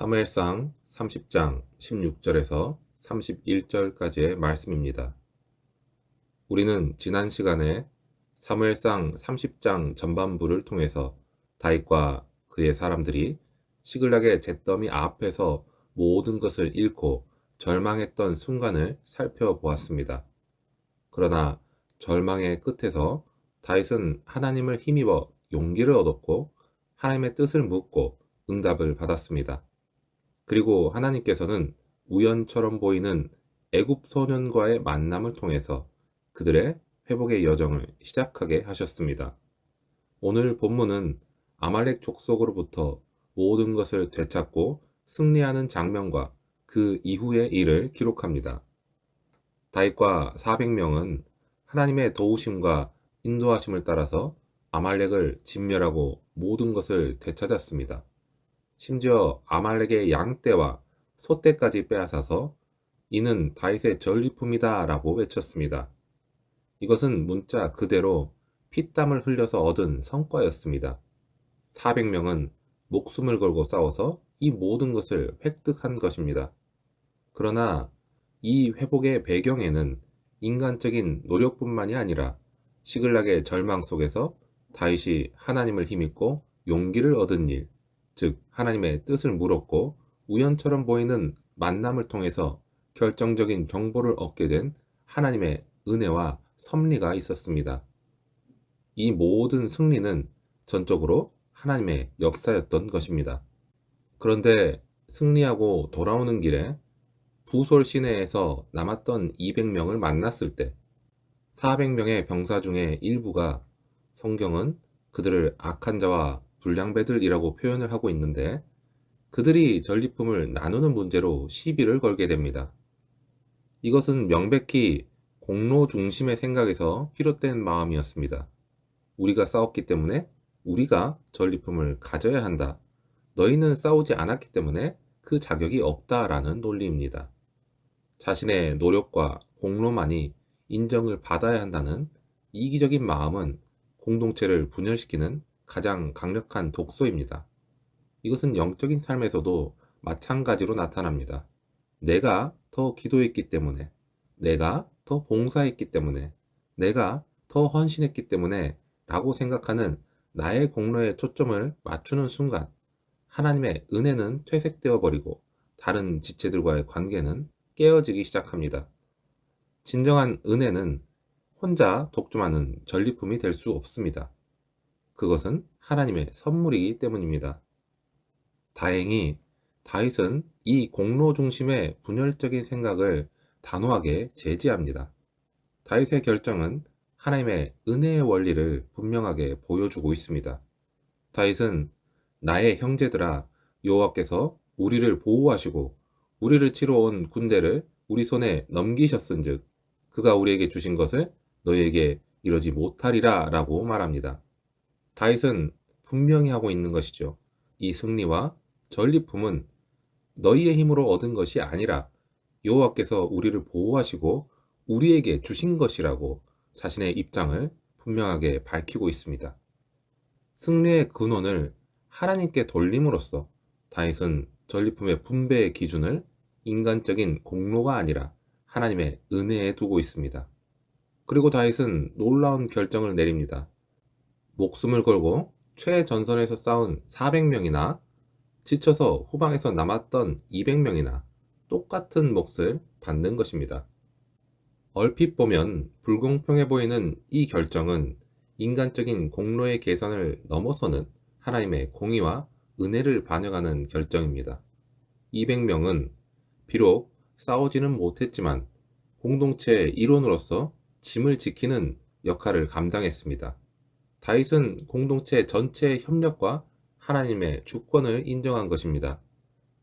사무엘상 30장 16절에서 31절까지의 말씀입니다. 우리는 지난 시간에 사무엘상 30장 전반부를 통해서 다윗과 그의 사람들이 시글락의 잿더미 앞에서 모든 것을 잃고 절망했던 순간을 살펴보았습니다. 그러나 절망의 끝에서 다윗은 하나님을 힘입어 용기를 얻었고 하나님의 뜻을 묻고 응답을 받았습니다. 그리고 하나님께서는 우연처럼 보이는 애굽 소년과의 만남을 통해서 그들의 회복의 여정을 시작하게 하셨습니다. 오늘 본문은 아말렉 족속으로부터 모든 것을 되찾고 승리하는 장면과 그 이후의 일을 기록합니다. 다윗과 400명은 하나님의 도우심과 인도하심을 따라서 아말렉을 진멸하고 모든 것을 되찾았습니다. 심지어 아말렉의 양떼와 소떼까지 빼앗아서 이는 다윗의 전리품이다 라고 외쳤습니다. 이것은 문자 그대로 피땀을 흘려서 얻은 성과였습니다. 400명은 목숨을 걸고 싸워서 이 모든 것을 획득한 것입니다. 그러나 이 회복의 배경에는 인간적인 노력뿐만이 아니라 시글락의 절망 속에서 다윗이 하나님을 힘입고 용기를 얻은 일, 즉 하나님의 뜻을 물었고 우연처럼 보이는 만남을 통해서 결정적인 정보를 얻게 된 하나님의 은혜와 섭리가 있었습니다. 이 모든 승리는 전적으로 하나님의 역사였던 것입니다. 그런데 승리하고 돌아오는 길에 부솔 시내에서 남았던 200명을 만났을 때 400명의 병사 중에 일부가 성경은 그들을 악한 자와 불량배들이라고 표현을 하고 있는데 그들이 전리품을 나누는 문제로 시비를 걸게 됩니다. 이것은 명백히 공로 중심의 생각에서 비롯된 마음이었습니다. 우리가 싸웠기 때문에 우리가 전리품을 가져야 한다. 너희는 싸우지 않았기 때문에 그 자격이 없다라는 논리입니다. 자신의 노력과 공로만이 인정을 받아야 한다는 이기적인 마음은 공동체를 분열시키는 가장 강력한 독소입니다. 이것은 영적인 삶에서도 마찬가지로 나타납니다. 내가 더 기도했기 때문에, 내가 더 봉사했기 때문에, 내가 더 헌신했기 때문에 라고 생각하는 나의 공로에 초점을 맞추는 순간 하나님의 은혜는 퇴색되어 버리고 다른 지체들과의 관계는 깨어지기 시작합니다. 진정한 은혜는 혼자 독점하는 전리품이 될 수 없습니다. 그것은 하나님의 선물이기 때문입니다. 다행히 다윗은 이 공로 중심의 분열적인 생각을 단호하게 제지합니다. 다윗의 결정은 하나님의 은혜의 원리를 분명하게 보여주고 있습니다. 다윗은 나의 형제들아 여호와께서 우리를 보호하시고 우리를 치러 온 군대를 우리 손에 넘기셨은즉 그가 우리에게 주신 것을 너희에게 이러지 못하리라 라고 말합니다. 다윗은 분명히 하고 있는 것이죠. 이 승리와 전리품은 너희의 힘으로 얻은 것이 아니라 여호와께서 우리를 보호하시고 우리에게 주신 것이라고 자신의 입장을 분명하게 밝히고 있습니다. 승리의 근원을 하나님께 돌림으로써 다윗은 전리품의 분배의 기준을 인간적인 공로가 아니라 하나님의 은혜에 두고 있습니다. 그리고 다윗은 놀라운 결정을 내립니다. 목숨을 걸고 최전선에서 싸운 400명이나 지쳐서 후방에서 남았던 200명이나 똑같은 몫을 받는 것입니다. 얼핏 보면 불공평해 보이는 이 결정은 인간적인 공로의 계산을 넘어서는 하나님의 공의와 은혜를 반영하는 결정입니다. 200명은 비록 싸우지는 못했지만 공동체의 일원으로서 짐을 지키는 역할을 감당했습니다. 다윗은 공동체 전체의 협력과 하나님의 주권을 인정한 것입니다.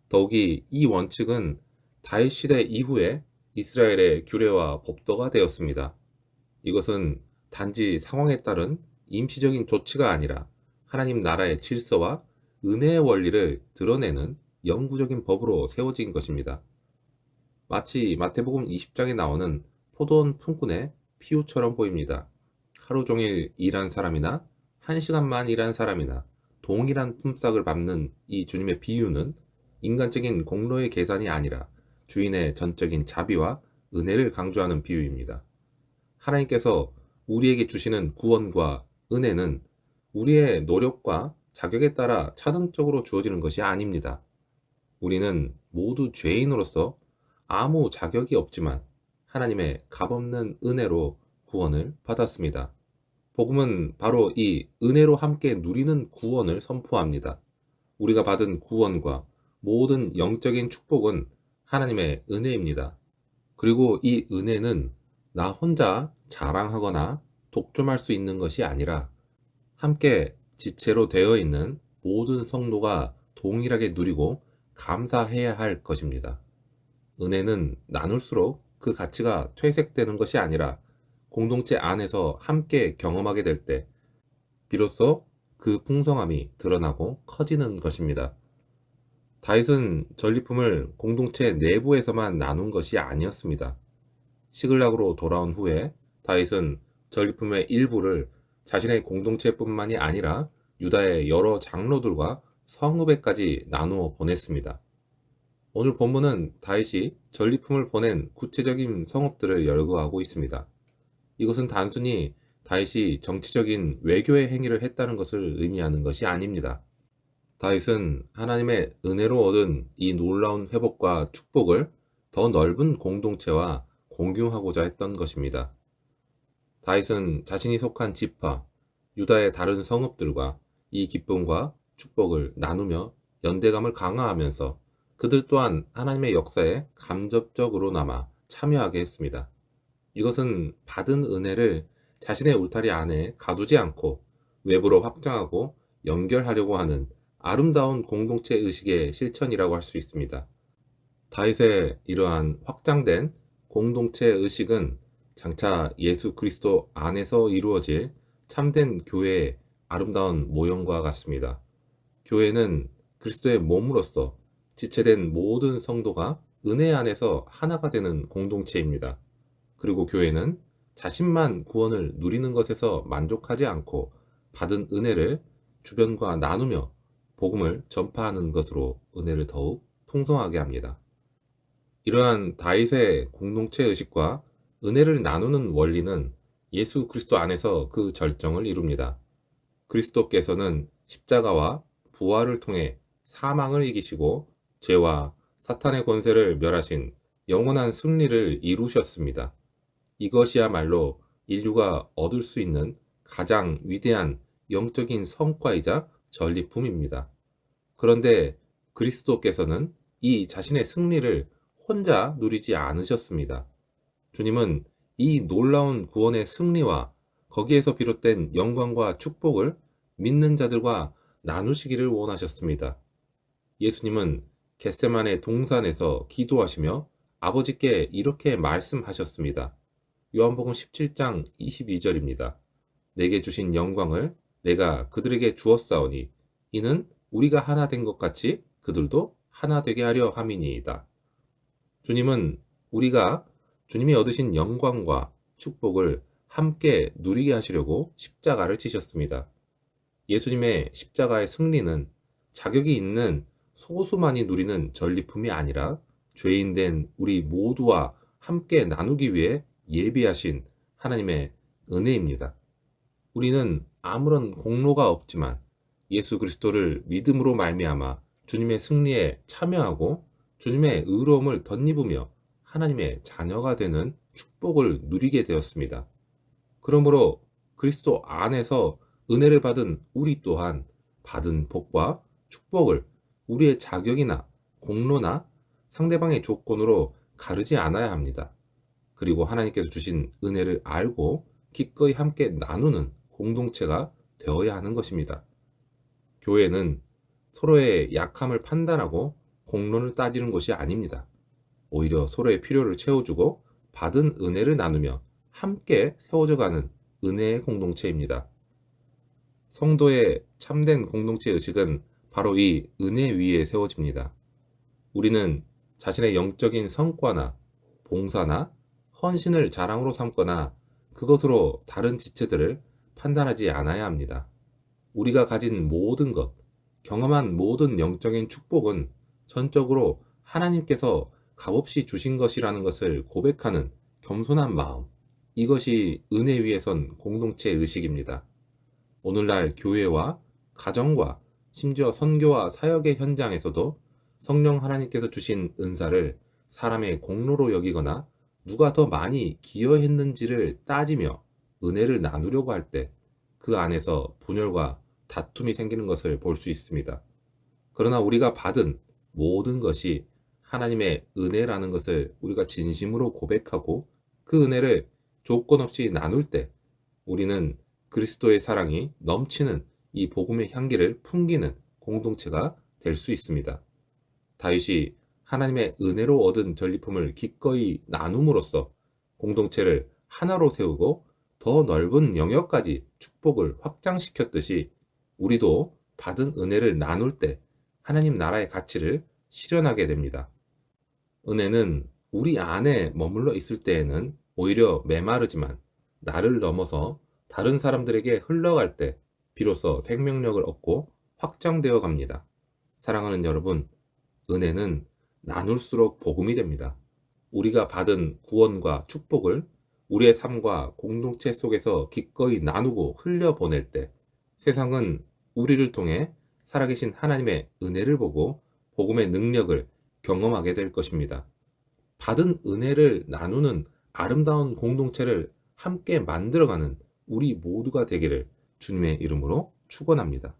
더욱이 이 원칙은 다윗 시대 이후에 이스라엘의 규례와 법도가 되었습니다. 이것은 단지 상황에 따른 임시적인 조치가 아니라 하나님 나라의 질서와 은혜의 원리를 드러내는 영구적인 법으로 세워진 것입니다. 마치 마태복음 20장에 나오는 포도원 품꾼의 비유처럼 보입니다. 하루 종일 일한 사람이나 1시간만 일한 사람이나 동일한 품삯을 밟는 이 주님의 비유는 인간적인 공로의 계산이 아니라 주인의 전적인 자비와 은혜를 강조하는 비유입니다. 하나님께서 우리에게 주시는 구원과 은혜는 우리의 노력과 자격에 따라 차등적으로 주어지는 것이 아닙니다. 우리는 모두 죄인으로서 아무 자격이 없지만 하나님의 값없는 은혜로 구원을 받았습니다. 복음은 바로 이 은혜로 함께 누리는 구원을 선포합니다. 우리가 받은 구원과 모든 영적인 축복은 하나님의 은혜입니다. 그리고 이 은혜는 나 혼자 자랑하거나 독점할 수 있는 것이 아니라 함께 지체로 되어 있는 모든 성도가 동일하게 누리고 감사해야 할 것입니다. 은혜는 나눌수록 그 가치가 퇴색되는 것이 아니라 공동체 안에서 함께 경험하게 될 때 비로소 그 풍성함이 드러나고 커지는 것입니다. 다윗은 전리품을 공동체 내부에서만 나눈 것이 아니었습니다. 시글락으로 돌아온 후에 다윗은 전리품의 일부를 자신의 공동체뿐만이 아니라 유다의 여러 장로들과 성읍에까지 나누어 보냈습니다. 오늘 본문은 다윗이 전리품을 보낸 구체적인 성읍들을 열거하고 있습니다. 이것은 단순히 다윗이 정치적인 외교의 행위를 했다는 것을 의미하는 것이 아닙니다. 다윗은 하나님의 은혜로 얻은 이 놀라운 회복과 축복을 더 넓은 공동체와 공유하고자 했던 것입니다. 다윗은 자신이 속한 지파, 유다의 다른 성읍들과 이 기쁨과 축복을 나누며 연대감을 강화하면서 그들 또한 하나님의 역사에 간접적으로나마 참여하게 했습니다. 이것은 받은 은혜를 자신의 울타리 안에 가두지 않고 외부로 확장하고 연결하려고 하는 아름다운 공동체 의식의 실천이라고 할 수 있습니다. 다윗의 이러한 확장된 공동체 의식은 장차 예수 그리스도 안에서 이루어질 참된 교회의 아름다운 모형과 같습니다. 교회는 그리스도의 몸으로서 지체된 모든 성도가 은혜 안에서 하나가 되는 공동체입니다. 그리고 교회는 자신만 구원을 누리는 것에서 만족하지 않고 받은 은혜를 주변과 나누며 복음을 전파하는 것으로 은혜를 더욱 풍성하게 합니다. 이러한 다윗의 공동체 의식과 은혜를 나누는 원리는 예수 그리스도 안에서 그 절정을 이룹니다. 그리스도께서는 십자가와 부활을 통해 사망을 이기시고 죄와 사탄의 권세를 멸하신 영원한 승리를 이루셨습니다. 이것이야말로 인류가 얻을 수 있는 가장 위대한 영적인 성과이자 전리품입니다. 그런데 그리스도께서는 이 자신의 승리를 혼자 누리지 않으셨습니다. 주님은 이 놀라운 구원의 승리와 거기에서 비롯된 영광과 축복을 믿는 자들과 나누시기를 원하셨습니다. 예수님은 겟세마네 동산에서 기도하시며 아버지께 이렇게 말씀하셨습니다. 요한복음 17장 22절입니다. 내게 주신 영광을 내가 그들에게 주었사오니 이는 우리가 하나 된 것 같이 그들도 하나 되게 하려 함이니이다. 주님은 우리가 주님이 얻으신 영광과 축복을 함께 누리게 하시려고 십자가를 지셨습니다. 예수님의 십자가의 승리는 자격이 있는 소수만이 누리는 전리품이 아니라 죄인된 우리 모두와 함께 나누기 위해 예비하신 하나님의 은혜입니다. 우리는 아무런 공로가 없지만 예수 그리스도를 믿음으로 말미암아 주님의 승리에 참여하고 주님의 의로움을 덧입으며 하나님의 자녀가 되는 축복을 누리게 되었습니다. 그러므로 그리스도 안에서 은혜를 받은 우리 또한 받은 복과 축복을 우리의 자격이나 공로나 상대방의 조건으로 가르지 않아야 합니다. 그리고 하나님께서 주신 은혜를 알고 기꺼이 함께 나누는 공동체가 되어야 하는 것입니다. 교회는 서로의 약함을 판단하고 공로를 따지는 것이 아닙니다. 오히려 서로의 필요를 채워주고 받은 은혜를 나누며 함께 세워져가는 은혜의 공동체입니다. 성도의 참된 공동체 의식은 바로 이 은혜 위에 세워집니다. 우리는 자신의 영적인 성과나 봉사나 헌신을 자랑으로 삼거나 그것으로 다른 지체들을 판단하지 않아야 합니다. 우리가 가진 모든 것, 경험한 모든 영적인 축복은 전적으로 하나님께서 값없이 주신 것이라는 것을 고백하는 겸손한 마음, 이것이 은혜 위에 선 공동체 의식입니다. 오늘날 교회와 가정과 심지어 선교와 사역의 현장에서도 성령 하나님께서 주신 은사를 사람의 공로로 여기거나 누가 더 많이 기여했는지를 따지며 은혜를 나누려고 할 때 그 안에서 분열과 다툼이 생기는 것을 볼 수 있습니다. 그러나 우리가 받은 모든 것이 하나님의 은혜라는 것을 우리가 진심으로 고백하고 그 은혜를 조건 없이 나눌 때 우리는 그리스도의 사랑이 넘치는 이 복음의 향기를 풍기는 공동체가 될 수 있습니다. 다윗이 하나님의 은혜로 얻은 전리품을 기꺼이 나눔으로써 공동체를 하나로 세우고 더 넓은 영역까지 축복을 확장시켰듯이 우리도 받은 은혜를 나눌 때 하나님 나라의 가치를 실현하게 됩니다. 은혜는 우리 안에 머물러 있을 때에는 오히려 메마르지만 나를 넘어서 다른 사람들에게 흘러갈 때 비로소 생명력을 얻고 확장되어 갑니다. 사랑하는 여러분, 은혜는 나눌수록 복음이 됩니다. 우리가 받은 구원과 축복을 우리의 삶과 공동체 속에서 기꺼이 나누고 흘려보낼 때 세상은 우리를 통해 살아계신 하나님의 은혜를 보고 복음의 능력을 경험하게 될 것입니다. 받은 은혜를 나누는 아름다운 공동체를 함께 만들어가는 우리 모두가 되기를 주님의 이름으로 축원합니다.